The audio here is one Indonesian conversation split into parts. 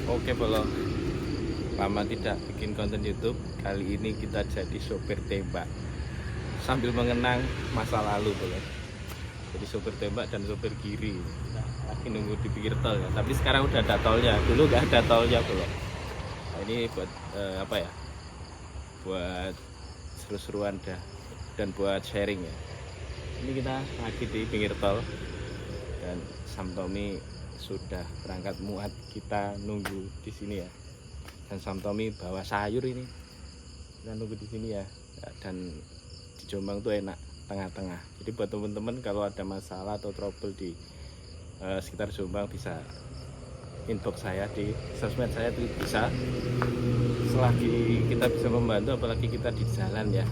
Oke Bolo, lama tidak bikin konten YouTube. Kali ini kita jadi sopir tembak sambil mengenang masa lalu Bolo. Jadi sopir tembak dan sopir kiri. Lagi nunggu di pinggir tol ya. Tapi sekarang udah ada tolnya. Dulu nggak ada tolnya Bolo. Nah, ini buat apa ya? Buat seru-seruan dah dan buat sharing ya. Ini kita lagi di pinggir tol dan Sam Tommy sudah berangkat muat, kita nunggu di sini ya. Dan Sam Tommy bawa sayur ini, kita nunggu di sini ya. Dan di Jombang tuh enak tengah-tengah. Jadi buat teman-teman kalau ada masalah atau trouble di sekitar Jombang bisa inbox saya di sosmed saya, tuh bisa. Selagi kita bisa membantu, apalagi kita di jalan ya,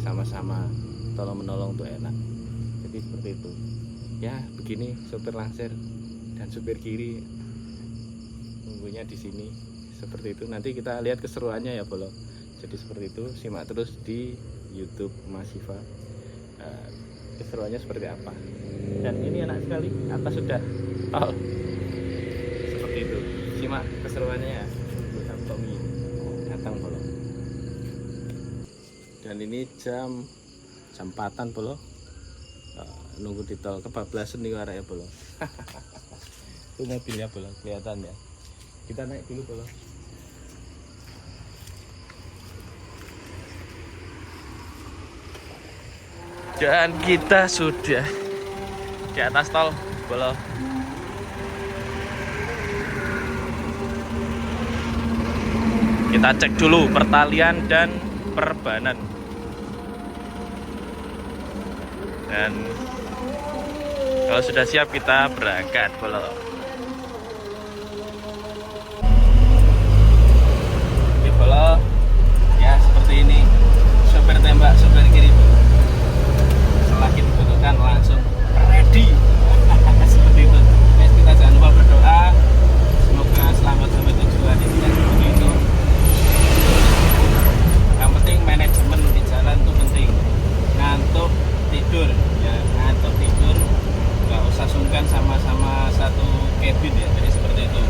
sama-sama tolong menolong tuh enak. Jadi seperti itu ya. Begini sopir langsir dan supir kiri nunggunya di sini seperti itu. Nanti kita lihat keseruannya ya Bolo. Jadi seperti itu, simak terus di YouTube Mas Siva, keseruannya seperti apa. Dan ini enak sekali, atas sudah tol seperti itu. Simak keseruannya ya. Sam Tommy datang Bolo. Dan ini jam 4-an Bolo. Nunggu di tol kebablasan nih arahnya Bolo. Itu mobilnya Bolo, kelihatan ya. Kita naik dulu Bolo. Dan kita sudah di atas tol Bolo. Kita cek dulu pertalian dan perbanan. Dan kalau sudah siap kita berangkat Bolo. Oke Bolo, ya seperti ini sopir tembak, sopir kiri Bolo. Selagi dibutuhkan langsung ready. Seperti itu. Guys, kita jangan lupa berdoa semoga selamat sampai tujuan. Ini kan seperti itu. Yang penting manajemen di jalan itu penting. Ngantuk tidur ya, ngantuk tidur, nggak usah sungkan, sama-sama satu cabin ya. Jadi seperti itu,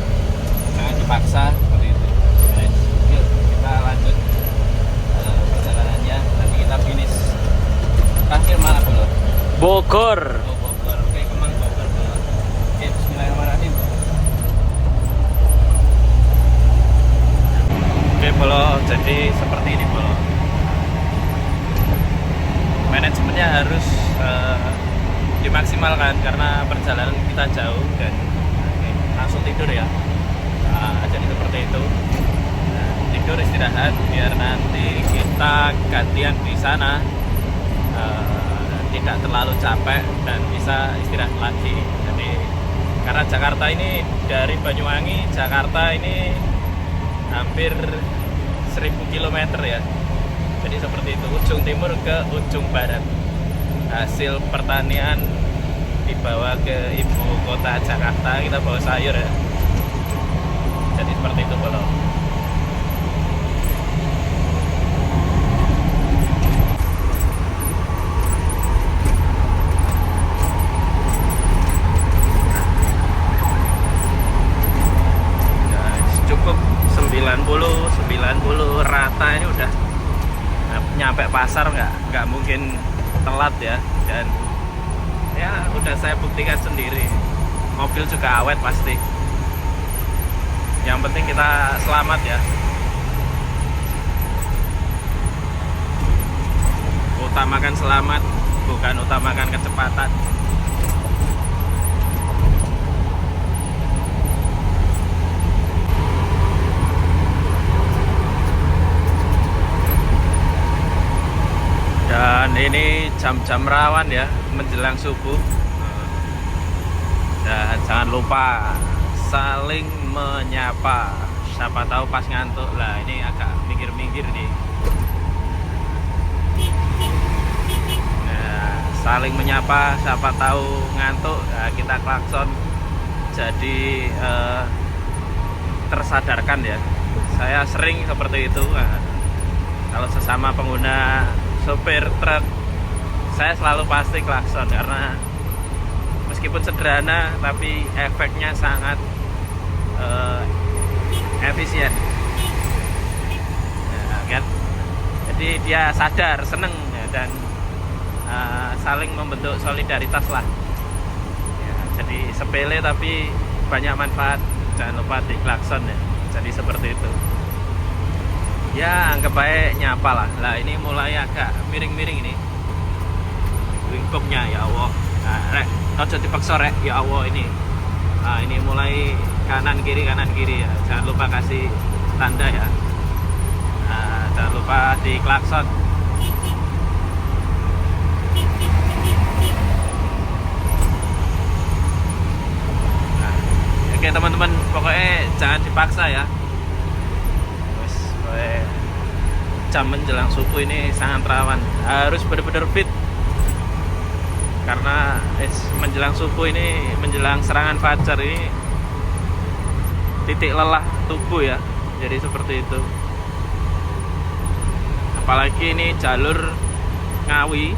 jangan dipaksa seperti itu. Yuk kita lanjut perjalanannya. Nanti kita finish terakhir mana Bolo? Bogor. Oh, Bogor. Oke, Kemang Bogor Bolo. Oke, bismillahirrahmanirrahim. Oke Bolo, jadi seperti ini Bolo. Manajemennya harus dimaksimalkan karena perjalanan kita jauh dan langsung tidur ya. Jadi seperti itu. Tidur, istirahat biar nanti kita gantian di sana, tidak terlalu capek dan bisa istirahat lagi. Jadi karena Jakarta ini, dari Banyuwangi Jakarta ini hampir 1000 km ya. Jadi seperti itu, ujung timur ke ujung barat. Hasil pertanian dibawa ke ibu kota Jakarta, kita bawa sayur ya. Jadi seperti itu Bolo. Cukup 90 rata ini udah nyampe pasar, nggak mungkin telat ya. Dan ya udah saya buktikan sendiri, mobil juga awet pasti. Yang penting kita selamat ya. Utamakan selamat, bukan utamakan kecepatan. Dan ini jam-jam rawan ya, menjelang subuh. Dan jangan lupa saling menyapa, siapa tahu pas ngantuk. Lah ini agak minggir-minggir nih. Nah, saling menyapa, siapa tahu ngantuk, nah, kita klakson. Jadi tersadarkan ya. Saya sering seperti itu. Nah, kalau sesama pengguna sopir truk, saya selalu pasti klakson karena meskipun sederhana tapi efeknya sangat efisien. Ya, kan? Jadi dia sadar, seneng ya, dan saling membentuk solidaritas lah. Ya, jadi sepele tapi banyak manfaat. Jangan lupa di klakson ya. Jadi seperti itu. Ya anggap baik nyapa lah. Lah ini mulai agak miring-miring ini. Lingkupnya ya Allah. Nah, rek, ojo dipaksa rek, ya Allah ini. Nah, ini mulai kanan kiri ya. Jangan lupa kasih tanda ya. Nah, jangan lupa di klakson. Nah, oke teman-teman, pokoknya jangan dipaksa ya. Terus jam menjelang subuh ini sangat rawan. Harus benar-benar fit. Karena menjelang subuh ini, menjelang serangan fajar ini titik lelah tubuh ya. Jadi seperti itu. Apalagi ini jalur Ngawi,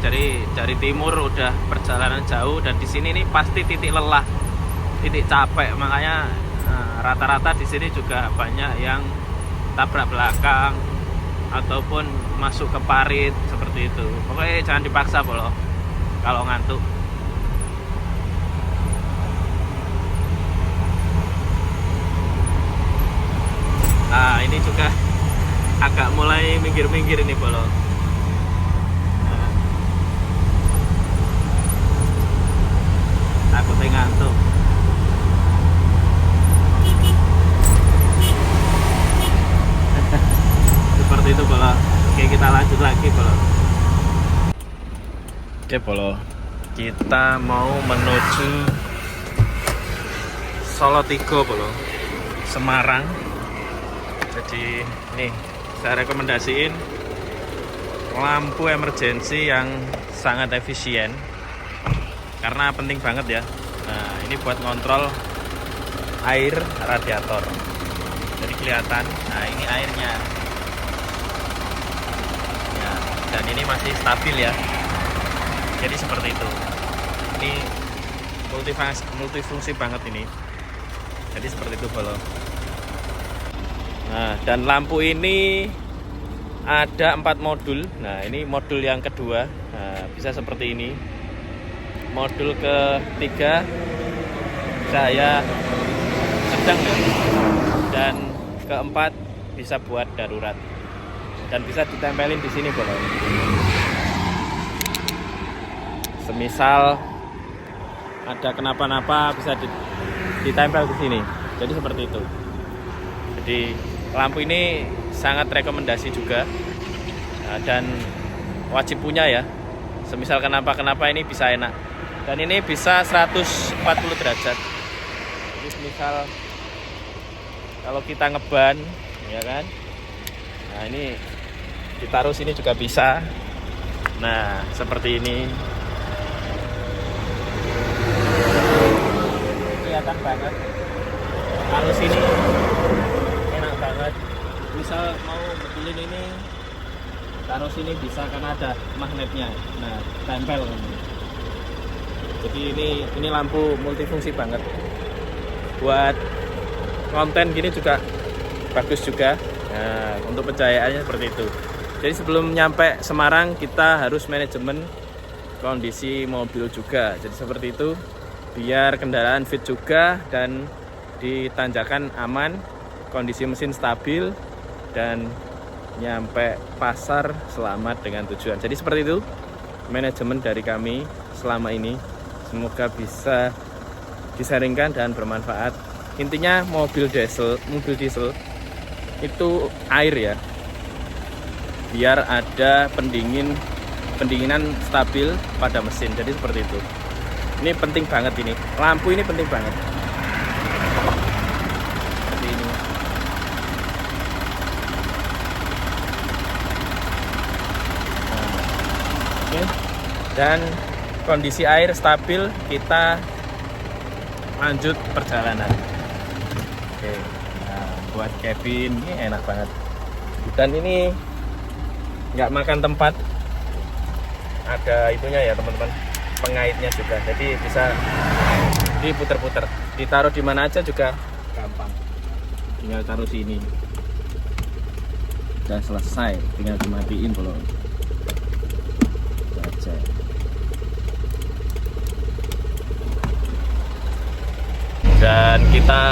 jadi dari timur udah perjalanan jauh, dan di sini nih pasti titik lelah, titik capek. Makanya rata-rata di sini juga banyak yang tabrak belakang ataupun masuk ke parit seperti itu. Pokoknya jangan dipaksa bolo kalau ngantuk. Nah ini juga agak mulai minggir-minggir ini bolo. Nah, takutnya ngantuk. Seperti itu bolo. Oke, kita lanjut lagi bolo. Oke bolo, kita mau menuju Solotigo bolo, Semarang. Jadi nih saya rekomendasiin lampu emergensi yang sangat efisien karena penting banget ya. Nah ini buat ngontrol air radiator. Jadi kelihatan, nah ini airnya ya, dan ini masih stabil ya. Jadi seperti itu. Ini multifungsi banget ini. Jadi seperti itu bolo. Nah, dan lampu ini ada 4 modul. Nah, ini modul yang kedua. Nah, bisa seperti ini. Modul ketiga cahaya sedang ya. Dan keempat bisa buat darurat. Dan bisa ditempelin di sini bolo. Semisal ada kenapa-napa bisa ditempel di sini. Jadi seperti itu. Jadi lampu ini sangat rekomendasi juga, dan wajib punya ya. Semisal kenapa-kenapa ini bisa enak. Dan ini bisa 140 derajat. Jadi semisal kalau kita ngeban ya kan. Nah, ini ditaruh sini juga bisa. Nah, seperti ini. Kelihatan banget. Kalau sini enak banget. Misal mau betulin ini, taruh sini bisa karena ada magnetnya. Nah, tempel. Jadi ini lampu multifungsi banget. Buat konten gini juga bagus juga. Nah, untuk pencahayaannya seperti itu. Jadi sebelum nyampe Semarang kita harus manajemen kondisi mobil juga. Jadi seperti itu. Biar kendaraan fit juga dan ditanjakan aman, kondisi mesin stabil, dan nyampe pasar selamat dengan tujuan. Jadi seperti itu manajemen dari kami selama ini. Semoga bisa disaringkan dan bermanfaat. Intinya mobil diesel itu air ya, biar ada pendinginan stabil pada mesin. Jadi seperti itu. Ini penting banget ini. Lampu ini penting banget. Seperti ini. Oke. Dan kondisi air stabil, kita lanjut perjalanan. Oke. Nah, buat cabin ini enak banget. Dan ini nggak makan tempat. Ada itunya ya teman-teman, pengaitnya juga, jadi bisa diputer-puter, ditaruh di mana aja juga gampang. tinggal taruh sini, udah selesai, tinggal dimatiin bolo. Itu aja. Dan kita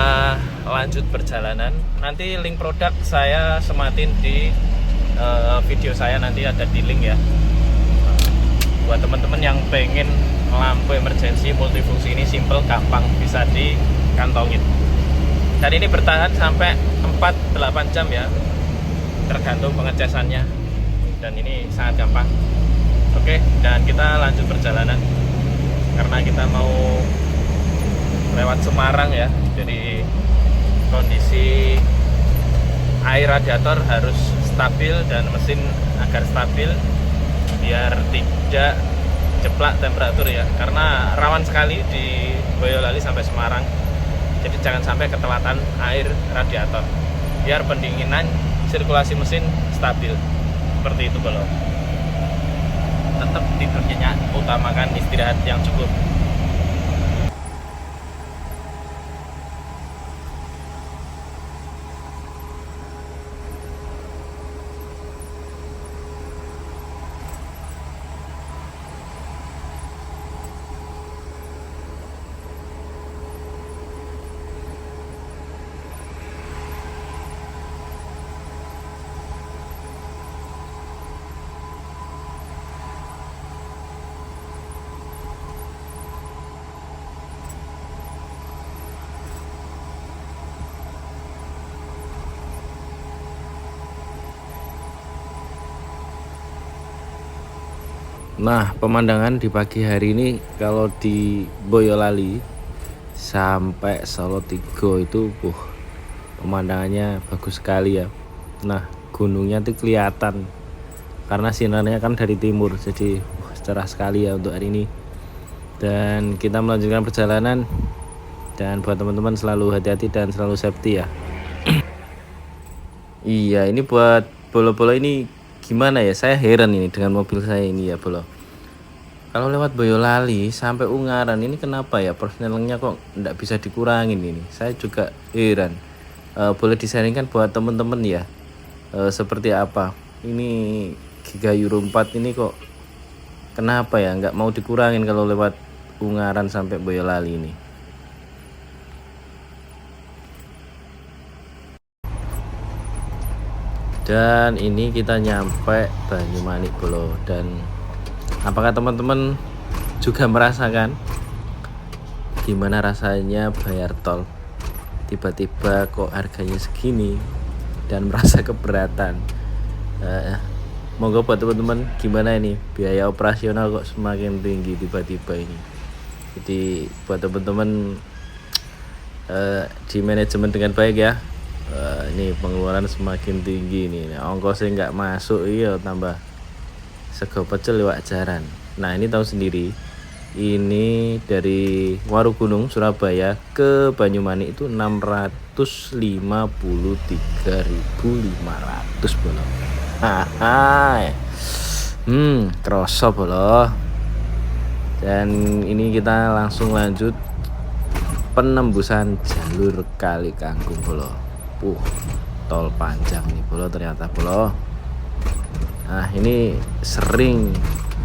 lanjut perjalanan. Nanti link produk saya sematin di video saya, nanti ada di link ya. Buat teman-teman yang pengen lampu emergency multifungsi ini simple, gampang, bisa dikantongin. Dan ini bertahan sampai 4-8 jam ya, tergantung pengecasannya. Dan ini sangat gampang. Oke, dan kita lanjut perjalanan karena kita mau lewat Semarang ya. Jadi kondisi air radiator harus stabil dan mesin agar stabil biar tidak jeplak temperatur ya, karena rawan sekali di Boyolali sampai Semarang. Jadi jangan sampai ketelatan air radiator, biar pendinginan sirkulasi mesin stabil. Seperti itu bolo. Tetap tidur nyenyak, utamakan istirahat yang cukup. Nah, pemandangan di pagi hari ini kalau di Boyolali sampai Solo Tigo itu pemandangannya bagus sekali ya. Nah, gunungnya tuh kelihatan karena sinarnya kan dari timur, jadi cerah sekali ya untuk hari ini. Dan kita melanjutkan perjalanan, dan buat teman-teman selalu hati-hati dan selalu safety ya. Iya, ini buat bolo-bolo ini gimana ya, saya heran ini dengan mobil saya ini ya bolo. Kalau lewat Boyolali sampai Ungaran ini kenapa ya persnelingnya kok nggak bisa dikurangin ini? Saya juga heran. Boleh disaringkan buat temen-temen ya, seperti apa? Ini Giga Euro 4 ini kok kenapa ya nggak mau dikurangin kalau lewat Ungaran sampai Boyolali ini? Dan ini kita nyampe Banyumanik bolo. Dan apakah teman-teman juga merasakan gimana rasanya bayar tol? Tiba-tiba kok harganya segini dan merasa keberatan. Monggo buat teman-teman gimana ini biaya operasional kok semakin tinggi tiba-tiba ini. Jadi buat teman-teman di manajemen dengan baik ya. Ini pengeluaran semakin tinggi nih, ongkosnya nggak masuk, iya tambah sego pecel lewat jaran. Nah ini tahu sendiri, ini dari Warugunung Surabaya ke Banyumanik itu 653.500 bolo. Kroso bolo. Dan ini kita langsung lanjut penembusan jalur Kali Kangkung bolo. Tol panjang nih bolo ternyata bolo. Nah ini sering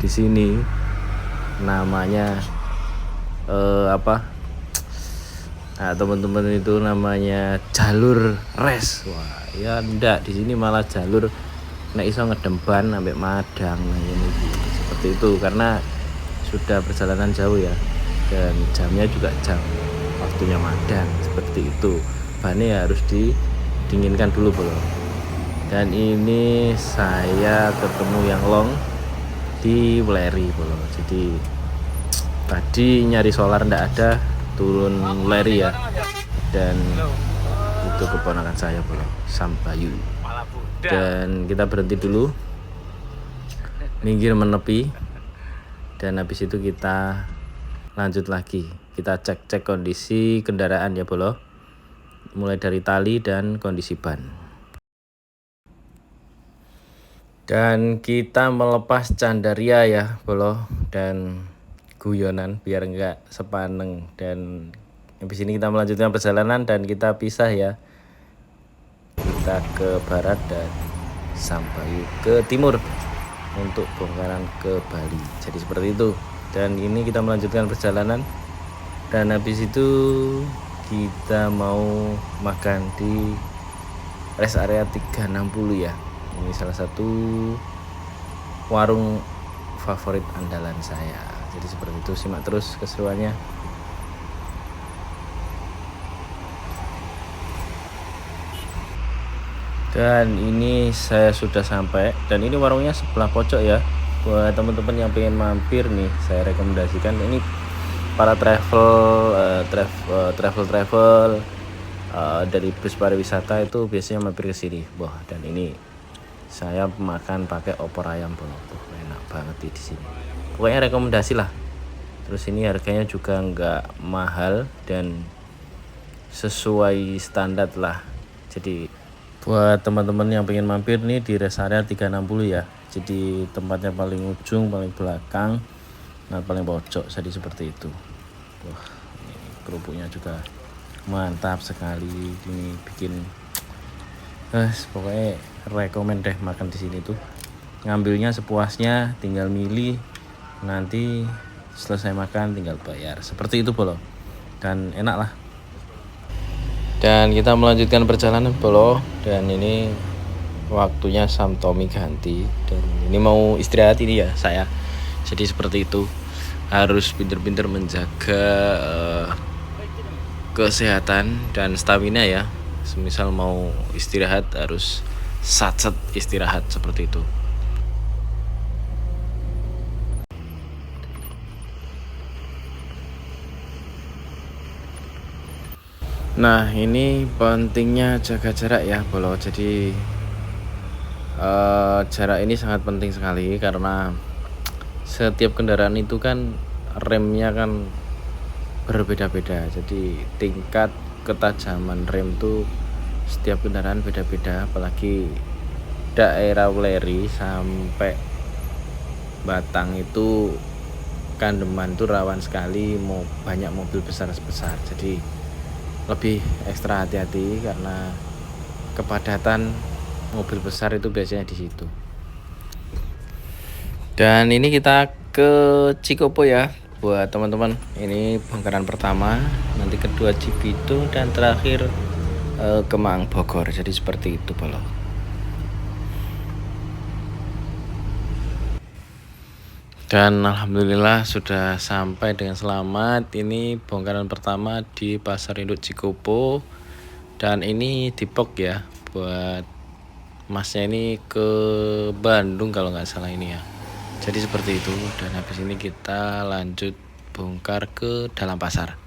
di sini namanya apa? Nah teman-teman itu namanya jalur res. Wah ya ndak, di sini malah jalur nek iso ngedemban sampai Madang. Nah ini seperti itu karena sudah perjalanan jauh ya, dan jamnya juga jam waktunya Madang seperti itu. Bannya harus didinginkan dulu bro. Dan ini saya ketemu yang long di Weleri bro. Jadi tadi nyari solar ndak ada, turun Weleri ya. Dan itu keponakan saya bro, Sambayu. Dan kita berhenti dulu, minggir menepi, dan habis itu kita lanjut lagi. Kita cek kondisi kendaraan ya bro, mulai dari tali dan kondisi ban. Dan kita melepas candaria ya bro, dan guyonan biar enggak sepaneng. Dan habis ini kita melanjutkan perjalanan dan kita pisah ya. kita ke barat dan sampai ke timur untuk bongkaran ke Bali. Jadi seperti itu. Dan ini kita melanjutkan perjalanan, dan habis itu kita mau makan di rest area 360 ya. Ini salah satu warung favorit andalan saya. Jadi seperti itu, simak terus keseruannya. Dan ini saya sudah sampai, dan ini warungnya sebelah pojok ya. Buat teman-teman yang pengen mampir nih, saya rekomendasikan ini para travel dari bus pariwisata itu biasanya mampir ke sini. Wah, dan ini saya makan pakai opor ayam bolo. Enak banget di sini. Pokoknya rekomendasi lah. Terus ini harganya juga nggak mahal dan sesuai standar lah. Jadi buat teman-teman yang pengen mampir nih di rest area 360 ya. Jadi tempatnya paling ujung, paling belakang, nah paling pojok. Jadi seperti itu. Wah, ini kerupuknya juga mantap sekali. Ini bikin pokoknya rekomen deh makan di sini tuh. Ngambilnya sepuasnya, tinggal milih, nanti selesai makan tinggal bayar. Seperti itu Bolo. Dan enak lah. Dan kita melanjutkan perjalanan Bolo, dan ini waktunya Sam Tommy ganti, dan ini mau istirahat ini ya saya. Jadi seperti itu, harus pinter-pinter menjaga kesehatan dan stamina ya. Semisal mau istirahat harus satset istirahat seperti itu. Nah, ini pentingnya jaga jarak ya Bolo. Jadi jarak ini sangat penting sekali, karena setiap kendaraan itu kan remnya kan berbeda-beda. Jadi tingkat ketajaman rem tuh setiap kendaraan beda-beda, apalagi daerah Weleri sampai Batang itu Kandeman tuh rawan sekali, mau banyak mobil besar-besar. Jadi lebih ekstra hati-hati karena kepadatan mobil besar itu biasanya di situ. Dan ini kita ke Cikopo ya buat teman-teman. Ini bongkaran pertama, nanti kedua Cibitung, dan terakhir Kemang Bogor. Jadi seperti itu Bolo. Dan alhamdulillah sudah sampai dengan selamat. Ini bongkaran pertama di Pasar Induk Cikopo, dan ini Depok ya. Buat masnya ini ke Bandung kalau nggak salah ini ya. Jadi seperti itu. Dan habis ini kita lanjut bongkar ke dalam pasar.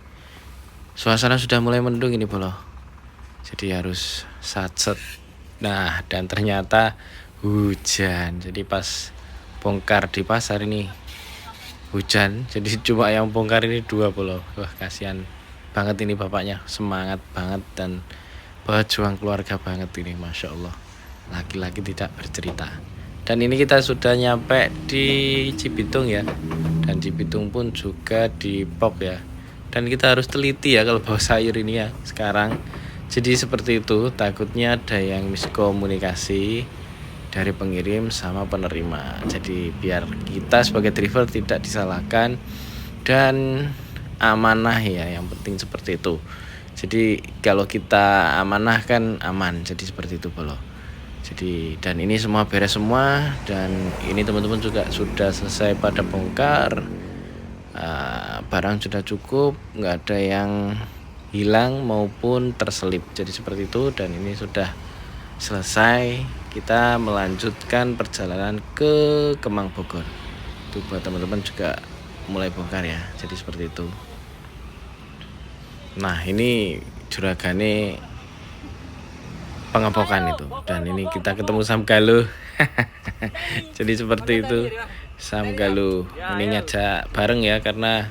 Suasana sudah mulai mendung ini Bolo, jadi harus satset. Nah, dan ternyata hujan. Jadi pas bongkar di pasar ini hujan, jadi cuma yang bongkar ini 2 Bolo. Wah, kasihan banget ini bapaknya, semangat banget dan berjuang keluarga banget ini, Masya Allah. Laki-laki tidak bercerita. Dan ini kita sudah nyampe di Cibitung ya, dan Cibitung pun juga di Pok ya. Dan kita harus teliti ya kalau bawa sayur ini ya sekarang. Jadi seperti itu, takutnya ada yang miskomunikasi dari pengirim sama penerima. Jadi biar kita sebagai driver tidak disalahkan dan amanah ya, yang penting seperti itu. Jadi kalau kita amanah kan aman. Jadi seperti itu Bolo. Jadi dan ini semua beres semua, dan ini teman-teman juga sudah selesai pada bongkar. Barang sudah cukup, nggak ada yang hilang maupun terselip. Jadi seperti itu, dan ini sudah selesai. Kita melanjutkan perjalanan ke Kemang Bogor. Itu buat teman-teman juga mulai bongkar ya. Jadi seperti itu. Nah, ini juragane pengepokan itu, dan ini kita ketemu Sam Galuh. Jadi seperti itu, Sam Galuh ini ngajak bareng ya karena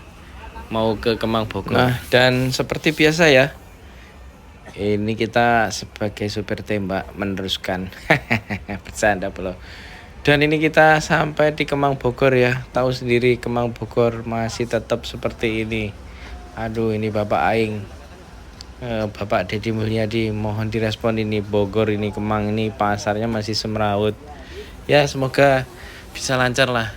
mau ke Kemang Bogor. Nah, dan seperti biasa ya, ini kita sebagai supir tembak meneruskan. Bercanda Bolo. Dan ini kita sampai di Kemang Bogor ya. Tahu sendiri Kemang Bogor masih tetap seperti ini. Aduh, ini Bapak Aing Bapak Deddy Mulyadi, mohon direspon ini Bogor ini Kemang ini pasarnya masih semrawut. Ya semoga bisa lancar lah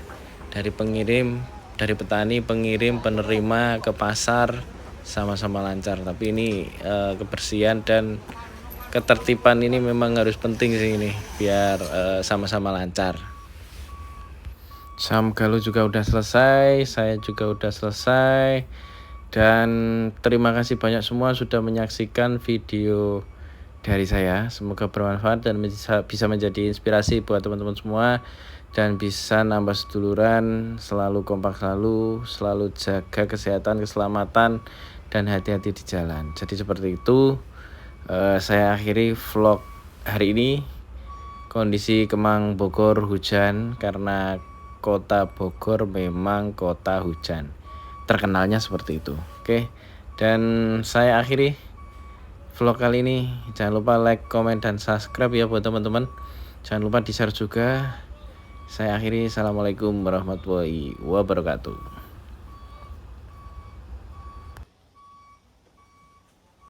dari pengirim, dari petani, pengirim, penerima ke pasar sama-sama lancar. Tapi ini kebersihan dan ketertiban ini memang harus penting sih ini biar sama-sama lancar. Sam Galuh juga udah selesai, saya juga udah selesai. Dan terima kasih banyak semua sudah menyaksikan video dari saya. Semoga bermanfaat dan bisa menjadi inspirasi buat teman-teman semua. Dan bisa nambah seduluran, selalu kompak, selalu jaga kesehatan, keselamatan, dan hati-hati di jalan. Jadi seperti itu, saya akhiri vlog hari ini. Kondisi Kemang Bogor hujan karena kota Bogor memang kota hujan. Terkenalnya seperti itu. Oke. Dan saya akhiri vlog kali ini. Jangan lupa like, comment, dan subscribe ya buat teman-teman. Jangan lupa di-share juga. Saya akhiri. Assalamualaikum warahmatullahi wabarakatuh.